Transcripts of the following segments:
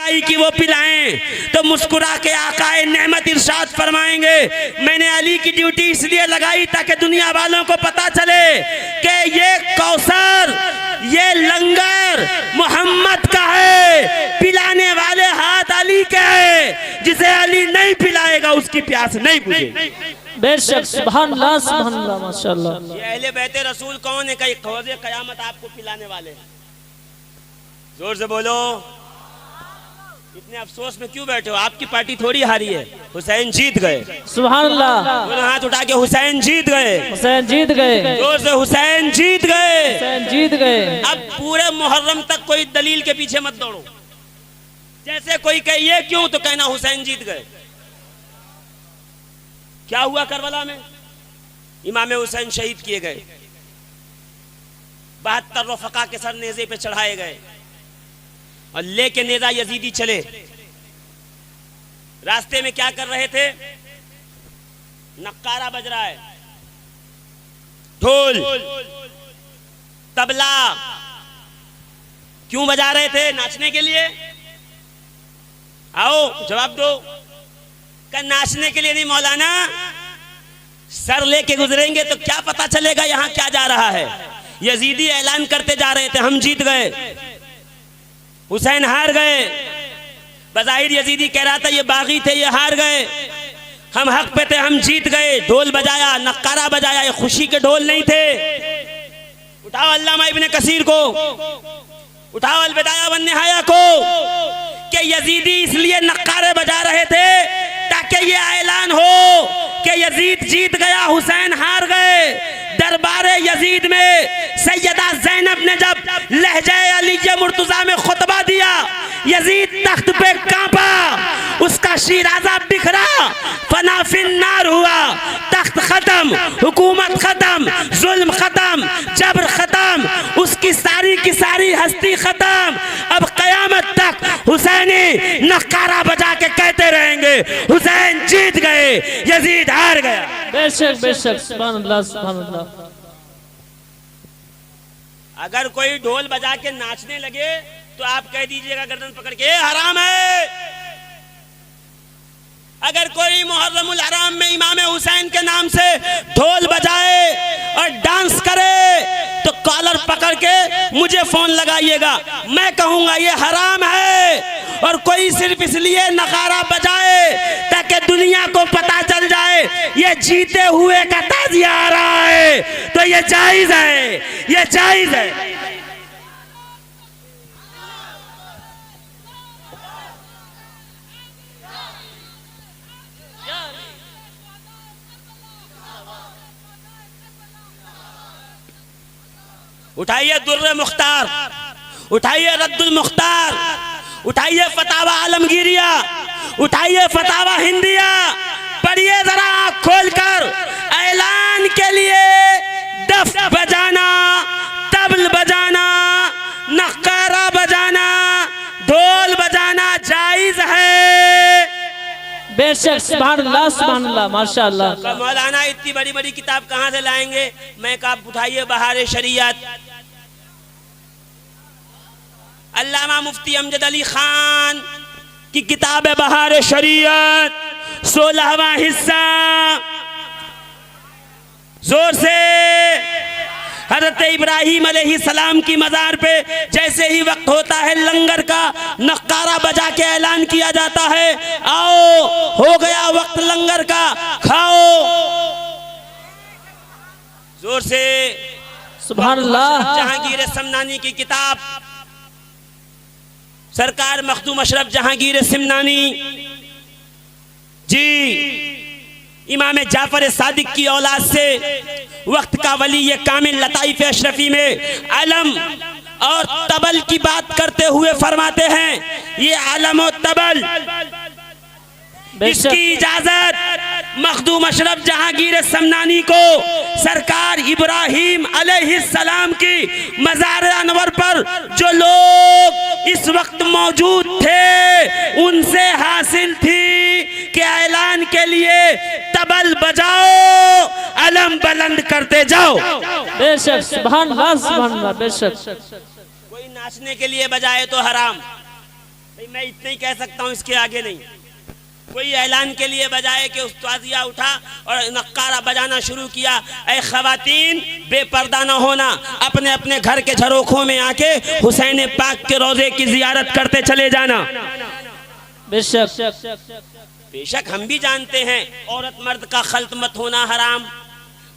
लगाई कि वो पिलाएं, तो मुस्कुरा के आकाए नेमत इरशाद फरमाएंगे, मैंने अली की ड्यूटी इसलिए लगाई ताकि दुनिया वालों को पता चले कि ये कौसर, ये लंगर मोहम्मद का है, पिलाने वाले हाथ अली के हैं, जिसे अली नहीं पिलाएगा उसकी प्यास नहीं बुझेगी। बेशक, सुभान अल्लाह, सुभान अल्लाह, माशाअल्लाह। ये अहले बैते रसूल कौन है? कई खौजे कयामत आपको पिलाने वाले। जोर से बोलो। इतने अफसोस में क्यों बैठे हो? आपकी पार्टी थोड़ी हारी है, हुसैन जीत गए। सुभान अल्लाह। हाथ उठा के हुसैन जीत गए, हुसैन जीत गए। जोर से हुसैन जीत गए, हुसैन जीत गए। अब पूरे मुहर्रम तक कोई दलील के पीछे मत दौड़ो। जैसे कोई कहे ये क्यों, तो कहना हुसैन जीत गए। क्या हुआ करबला में? इमाम हुसैन शहीद किए गए, 72 रफ़क़ा के सर नेज़े पे चढ़ाए गए और लेके नेज़ा यजीदी चले। रास्ते में क्या कर रहे थे? नक्कारा बज रहा है, ढोल, तबला। क्यों बजा रहे थे? नाचने के लिए। आओ जवाब दो। का नाचने के लिए नहीं मौलाना, सर लेके गुजरेंगे तो क्या पता चलेगा यहाँ क्या जा रहा है। यजीदी ऐलान करते जा रहे थे हम जीत गए, हुसैन हार गए। बज़ाहिर यजीदी कह रहा था ये बागी थे, ये हार गए, हम हक पे थे, हम जीत गए। ढोल बजाया, नक्कारा बजाया, ये खुशी के ढोल नहीं थे। उठाओ अल्लामा इब्ने कसीर को, उठाओ अल बिदाया वन निहाया को, कि यजीदी इसलिए नक्कारे बजा रहे थे ताकि ये ऐलान हो कि यजीद जीत गया, हुसैन हार गए। दरबारे यजीद में सैयदा ज़ैनब ने जब लहजे अली मुर्तज़ा में खुतबा दिया, यजीद तख्त पे कांपा, उसका शीराज़ा बिखरा, फना फिन्नार हुआ। तख्त खत्म, हुकूमत खत्म, जुल्म खत्म, जबर खत्म, उसकी सारी की सारी हस्ती खत्म। अब कयामत तक हुसैनी नक्कारा बजा के कहते रहेंगे हुसैन जीत गए, यजीद हार गया। बेशक, बेशक, सुभान अल्लाह, सुभान अल्लाह। अगर कोई ढोल बजा के नाचने लगे तो आप कह दीजिएगा गर्दन पकड़ के हराम है। अगर कोई मुहर्रमुल हराम में इमाम हुसैन के नाम से ढोल बजाए और डांस करे तो कॉलर पकड़ के मुझे फोन लगाइएगा, मैं कहूंगा ये हराम है। और कोई सिर्फ इसलिए नगारा बजाए ताकि दुनिया को पता चल जाए ये जीते हुए का ताजिया आ रहा है, तो ये जायज है, ये जायज है। उठाइए दुर्र मुख्तार, उठाइए रद्दुल मुख्तार, उठाइए फतावा आलमगीरिया, उठाइए फतावा हिंदिया, पढ़िए जरा आँख खोलकर। ऐलान के लिए डफ बजाना, तबल बजाना, नक्कारा बजाना, ढोल बजाना जायज है। बेशक, सुभान अल्लाह, सुभान अल्लाह, माशाअल्लाह। मौलाना इतनी बड़ी बड़ी किताब कहाँ से लाएंगे? मैं कहा उठाइए बहार शरीयत, अल्लामा मुफ्ती अमजद अली खान की किताब है बहार शरीयत, 16वां हिस्सा। जोर से। हजरत इब्राहिम अलैहिस्सलाम की मज़ार पे जैसे ही वक्त होता है लंगर का, नक्कारा बजा के ऐलान किया जाता है, आओ हो गया वक्त लंगर का, खाओ। जोर से। सुभान अल्लाह। जहांगीर सिमनानी की किताब, सरकार मखदूम अशरफ जहांगीर सिमनानी जी, इमाम जाफर सादिक की औलाद से वक्त का वली ये कामिल लताइफ अशरफी में अलम और तबल की बात करते हुए फरमाते हैं, ये अलम और तबल इसकी इजाजत मखदूम अशरफ जहांगीर सिमनानी को सरकार इब्राहिम अलैहिस्सलाम की मज़ार अनवर पर जो लोग इस वक्त मौजूद थे उनसे हासिल थी कि ऐलान के लिए तबल बजाओ, अलम बुलंद करते जाओ। बेशक, सुभान अल्लाह, सुभान अल्लाह। बेशक, कोई नाचने के लिए बजाए तो हराम, भाई मैं इतना ही कह सकता हूँ, इसके आगे नहीं। कोई ऐलान के लिए बजाए कि ताजिया उठा और नक्कारा बजाना शुरू किया, ऐ खवातीन बेपर्दा न होना, अपने अपने घर के झरोखों में आके हुसैन पाक के रोजे की जियारत करते चले जाना। बेशक बेशक हम भी जानते हैं औरत मर्द का खल्त मत होना हराम,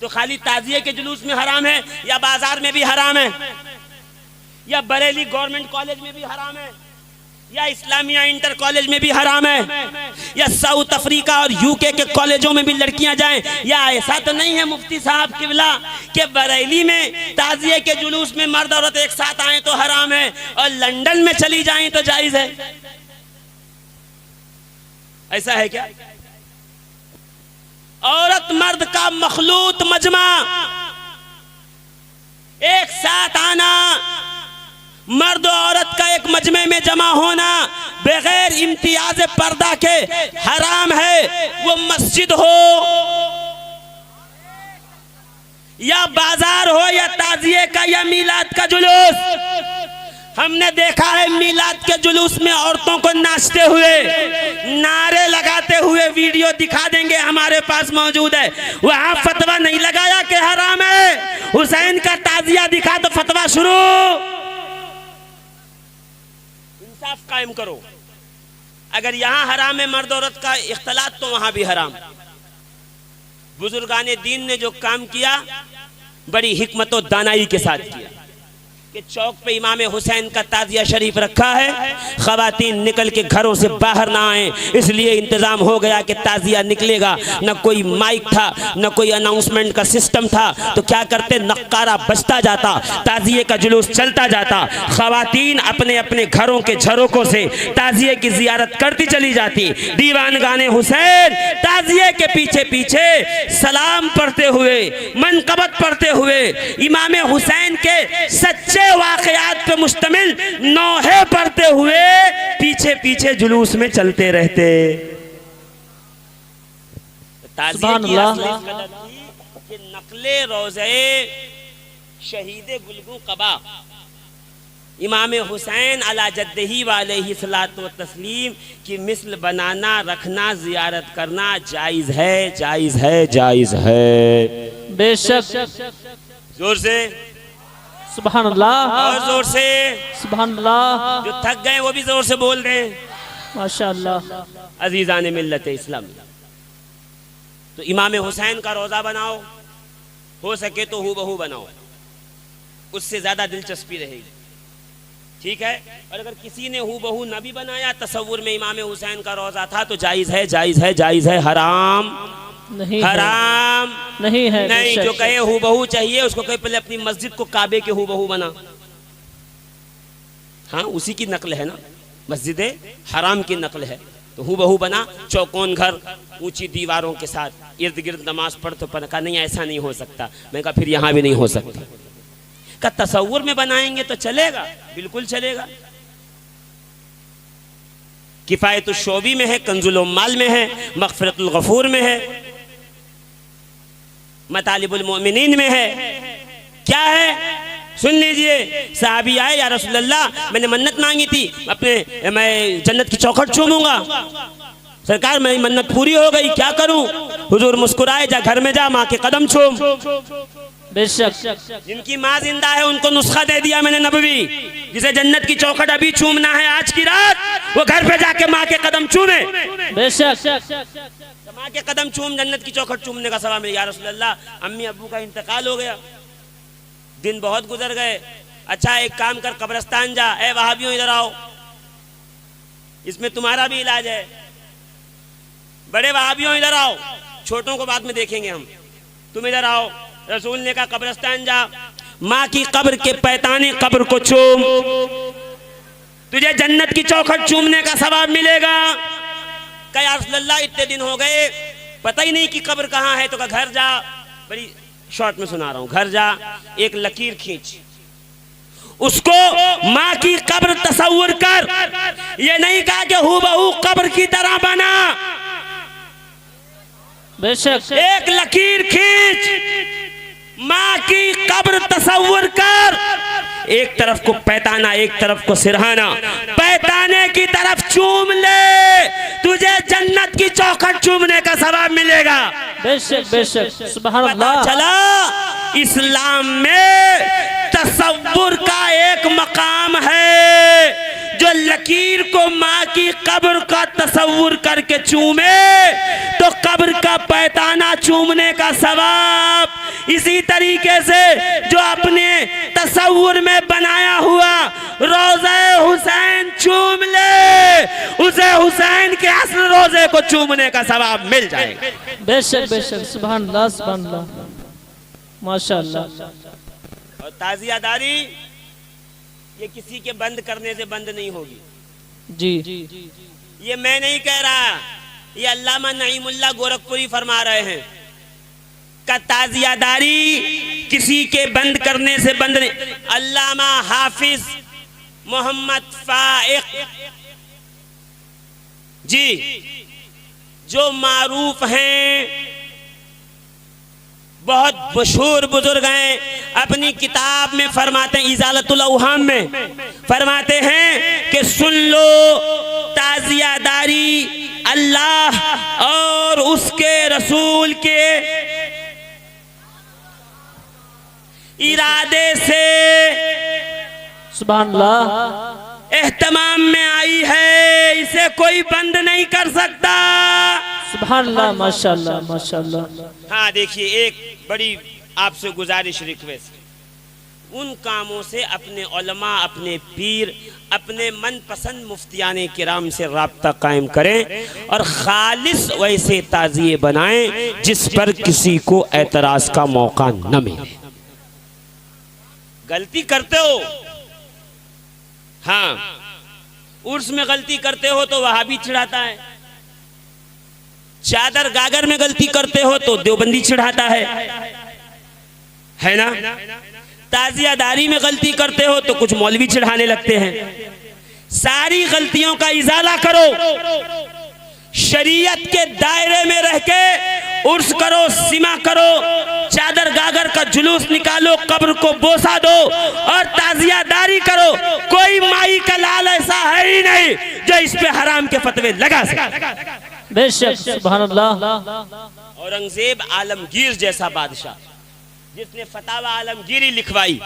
तो खाली ताजिए के जुलूस में हराम है या बाजार में भी हराम है, या बरेली गवर्नमेंट कॉलेज में भी हराम है, या इस्लामिया इंटर कॉलेज में भी हराम है, या साउथ अफ्रीका और यूके के कॉलेजों में भी लड़कियां जाएं, या ऐसा तो नहीं है मुफ्ती साहब किबला कि बरेली में ताजिए के जुलूस में मर्द औरत एक साथ आए तो हराम है और लंदन में चली जाएं तो जायज है? ऐसा है क्या? औरत मर्द का मखलूत मजमा एक साथ आना, मर्द औरत का एक मजमे में जमा होना बगैर इम्तियाज पर्दा के हराम है। वो मस्जिद हो या बाजार हो या ताजिए का या मीलाद का जुलूस, हमने देखा है मीलाद के जुलूस में औरतों को नाचते हुए, नारे लगाते हुए वीडियो दिखा देंगे, हमारे पास मौजूद है। वहां फतवा नहीं लगाया कि हराम है, हुसैन का ताजिया दिखा तो फतवा शुरू। इंसाफ कायम करो। अगर यहाँ हराम है मर्द औरत का इख्तलात तो वहां भी हराम। बुजुर्गाने दीन ने जो काम किया बड़ी हिकमत और दानाई के साथ किया कि चौक पे इमाम हुसैन का ताजिया शरीफ रखा है, खवातीन निकल के घरों से बाहर ना आए, इसलिए इंतजाम हो गया कि ताजिया निकलेगा। न कोई माइक था न कोई अनाउंसमेंट का सिस्टम था, तो क्या करते, नक्कारा बजता जाता, ताजिए का जुलूस चलता जाता, खवातीन अपने अपने घरों के झरोकों से ताजिए की जियारत करती चली जाती। दीवान गाने हुसैन ताजिए के पीछे पीछे सलाम पढ़ते हुए, मनकबत पढ़ते हुए, इमाम हुसैन के सच्चे वाकयात पे मुश्तमिल नौहे पढ़ते हुए पीछे पीछे जुलूस में चलते रहते। कि नकले रोज़े शहीद गुलगू कबा इमाम हुसैन अला जद्दही वालैहि सलातो व तस्लीम की मिसल बनाना, रखना, जियारत करना जायज है, जायज है, जायज है। बेशक। जोर से सुभान अल्लाह, और जोर से सुभान अल्लाह। जो थक गए वो भी जोर से बोल रहे हैं माशाअल्लाह। अजीजान मिल्लत इस्लाम, तो इमाम हुसैन का रोज़ा बनाओ, हो सके तो हूबहू बनाओ, उससे ज्यादा दिलचस्पी रहेगी। ठीक है, और अगर किसी ने हूबहू न भी बनाया, तसव्वुर में इमाम हुसैन का रोज़ा था तो जायज है, जायज है, जायज है, हराम नहीं, हराम नहीं है। नहीं, जो कहे हूबहू चाहिए उसको कहे पहले अपनी मस्जिद को काबे के हूबहू बना। हाँ, उसी की नकल है ना, मस्जिद हराम की नकल है, तो हूबहू बना, चौकोन घर, ऊंची दीवारों के साथ, इर्द गिर्द नमाज पढ़ तो कहा नहीं ऐसा नहीं हो सकता। मैं कहा फिर यहाँ भी नहीं हो सकता। का तसव्वुर में बनाएंगे तो चलेगा, बिल्कुल चलेगा। किफायतुल शोबी में है, कंजुल उम्माल में है, मग़फ़िरतुल गफ़ूर में है, मतालिबुल मोमिनीन में है। क्या है सुन लीजिए। साहबी आए, या रसूल अल्लाह मैंने मन्नत मांगी थी, मैं जन्नत की चौखट चूमूंगा, सरकार मेरी मन्नत पूरी हो गई, क्या करूं? हुजूर मुस्कुराए, जा घर में जा, माँ के कदम चूम। बेशक। जिनकी माँ जिंदा है उनको नुस्खा दे दिया मैंने नबवी, जिसे जन्नत की चौखट अभी चूमना है आज की रात, वो घर पे जाके माँ के कदम चूमे। बेशक। माँ के कदम चूम, जन्नत की चौखट चूमने का सवाब मिल। या रसूल अल्लाह अम्मी अब्बू का इंतकाल हो गया, दिन बहुत गुजर गए। अच्छा एक काम कर, कब्रिस्तान जा, ए वहाबियों इधर आओ, इसमें तुम्हारा भी इलाज है। बड़े वहाबियों इधर आओ, छोटों को बाद में देखेंगे हम, तुम इधर आओ। रसूल ने कहा कब्रिस्तान जा, माँ की कब्र के पैताने कब्र को चूम, तुझे जन्नत की चौखट चूमने का सवाब मिलेगा। कहा या रसूल अल्लाह इतने दिन हो गए पता ही नहीं कि कब्र कहाँ है, तो कहा घर जा, बड़ी शॉर्ट में सुना रहा हूँ, घर जा, एक लकीर खींच, उसको माँ की कब्र तसव्वुर कर। ये नहीं कहा कि हूबहू कब्र की तरह बना, बेशक। एक लकीर खींच, माँ की कब्र तसव्वुर कर, एक तरफ को पैताना, एक तरफ को सिरहाना। पैताने की तरफ चूम ले, तुझे जन्नत की चौखट चूमने का सवाब मिलेगा। बेशक बेशक, सुभान पता अल्लाह। चला इस्लाम में तसव्वुर का एक मकाम है, जो लकीर को माँ की कब्र का तसव्वुर करके चूमे तो कब्र का पैताना चूमने का सवाब। इसी तरीके से जो अपने तसव्वुर में बनाया हुआ रोज़े हुसैन चूम ले, उसे हुसैन के असल रोज़े को चूमने का सवाब मिल जाएगा। बेशक बेशक, सुभान अल्लाह सुभान अल्लाह, माशाअल्लाह। और ताज़ियादारी ये किसी के बंद करने से बंद नहीं होगी। जी, ये मैं नहीं कह रहा, ये अल्लामा नईमुल्लाह गोरखपुरी फरमा रहे हैं का ताज़ियादारी किसी के बंद करने से बंद नहीं। अल्लामा हाफिज मोहम्मद फाइक जी जो मारूफ हैं, बहुत मशहूर बुजुर्ग हैं, अपनी किताब में फरमाते हैं, इजालतुल अवहाम में फरमाते हैं कि सुन लो, ताज़ियादारी अल्लाह और उसके रसूल के इरादे से सुभान अल्लाह एहतमाम में आई है, इसे कोई बंद नहीं कर सकता। सुभान अल्लाह, माशाअल्लाह माशाअल्लाह। हाँ देखिए, एक बड़ी आपसे गुजारिश रिक्वेस्ट, उन कामों से अपने उलमा, अपने पीर, अपने मनपसंद मुफ्तियाने किराम से राब्ता कायम करें और खालिस वैसे ताज़िए बनाएं जिस पर किसी को एतराज का मौका न मिले। गलती करते हो, हाँ, उर्स में गलती करते हो तो वहाबी चिढ़ाता चादर गागर में गलती करते हो तो देवबंदी चिढ़ाता है ना। ताज़ियादारी में गलती करते हो तो कुछ मौलवी चिढ़ाने लगते हैं। सारी गलतियों का इजाला करो, शरीयत के दायरे में रह के उर्स करो, सिमा करो, चादर गागर का जुलूस निकालो, कब्र को बोसा दो और ताज़ियादारी करो। कोई माई का लाल ऐसा है ही नहीं जो इस पे हराम के फतवे लगा सके। बेशक, सुभान अल्लाह। औरंगजेब आलमगीर जैसा बादशाह, जिसने फतावा आलमगीरी लिखवाई,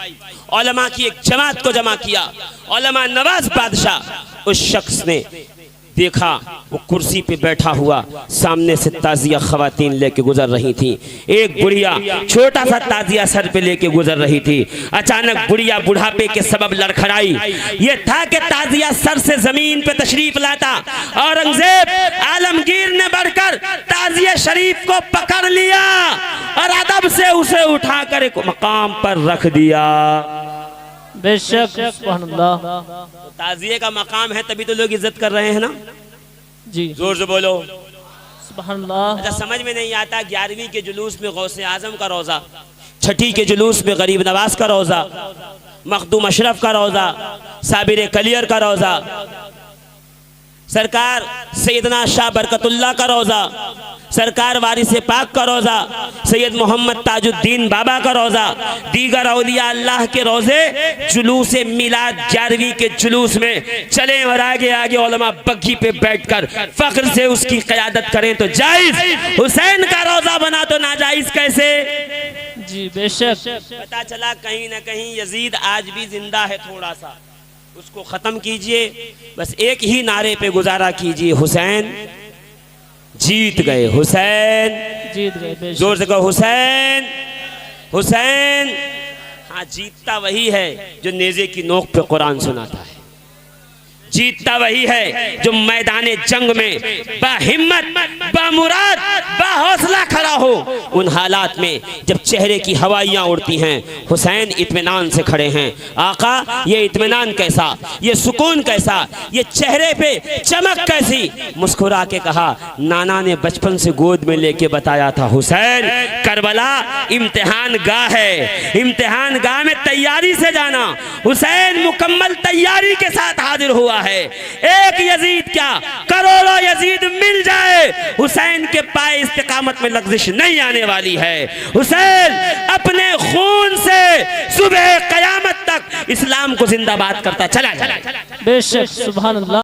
उलमा की एक जमात को जमा किया, उलमा नवाज बादशाह, उस शख्स ने देखा वो कुर्सी पे बैठा हुआ, सामने से ताज़िया खवातीन लेके गुजर रही थी। एक बुढ़िया छोटा सा ताज़िया सर पे लेके गुजर रही थी। अचानक बुढ़िया बुढ़ापे के सबब लड़खड़ाई। ये था कि ताज़िया सर से जमीन पे तशरीफ लाता, औरंगजेब आलमगीर ने बढ़कर ताज़िया शरीफ को पकड़ लिया और अदब से उसे उठाकर एक मकाम पर रख दिया। बेशक, सुभान अल्लाह। ताज़िए का मकाम है तभी तो लोग इज्जत कर रहे हैं ना। जी, जोर से बोलो सुभान अल्लाह। अच्छा, समझ में नहीं आता 11वीं के जुलूस में गौसे आजम का रोज़ा, छठी के जुलूस में गरीब नवाज का रोज़ा, मखदूम अशरफ का रोज़ा, साबिर कलियर का रोज़ा, सरकार सैयदना शाह बरकतुल्लाह का रोज़ा, सरकार वारिस पाक का रोज़ा, सैयद मोहम्मद ताजुद्दीन बाबा का रोज़ा, दीगर औलिया अल्लाह के रोज़े, जुलूस मिलाद 11वीं के जुलूस में चले और आगे आगे उलमा बग्घी पे बैठकर फख्र से उसकी क़यादत करें तो जायज़, हुसैन का रोज़ा बना तो नाजायज़ कैसे। जी बेशक। पता चला कहीं ना कहीं यजीद आज भी जिंदा है, थोड़ा सा उसको ख़त्म कीजिए, बस एक ही नारे पे गुजारा कीजिए, हुसैन जीत गए, हुसैन जीत गए। बेशक, जोर से कहो हुसैन हुसैन। हाँ, जीतता वही है जो नेज़े की नोक पे कुरान सुनाता है, जीतता वही है जो मैदाने जंग में बाहिम्मत, बामुराद, बाहौसला खड़ा हो। उन हालात में जब चेहरे की हवाइयाँ उड़ती हैं, हुसैन इत्मीनान से खड़े हैं। आका, ये इत्मीनान कैसा, ये सुकून कैसा, ये चेहरे पे चमक कैसी। मुस्कुरा के कहा, नाना ने बचपन से गोद में लेके बताया था, हुसैन करबला इम्तिहान गाह है, इम्तिहान गाह में तैयारी से जाना। हुसैन मुकम्मल तैयारी के साथ हाजिर हुआ है। एक यजीद क्या, करोड़ों यजीद मिल जाए, हुसैन के पाए इस्तिकामत में लग़ज़िश नहीं आने वाली है। हुसैन अपने खून से सुबह क़यामत तक इस्लाम को जिंदाबाद करता चला जाए। बेशक सुभान अल्लाह।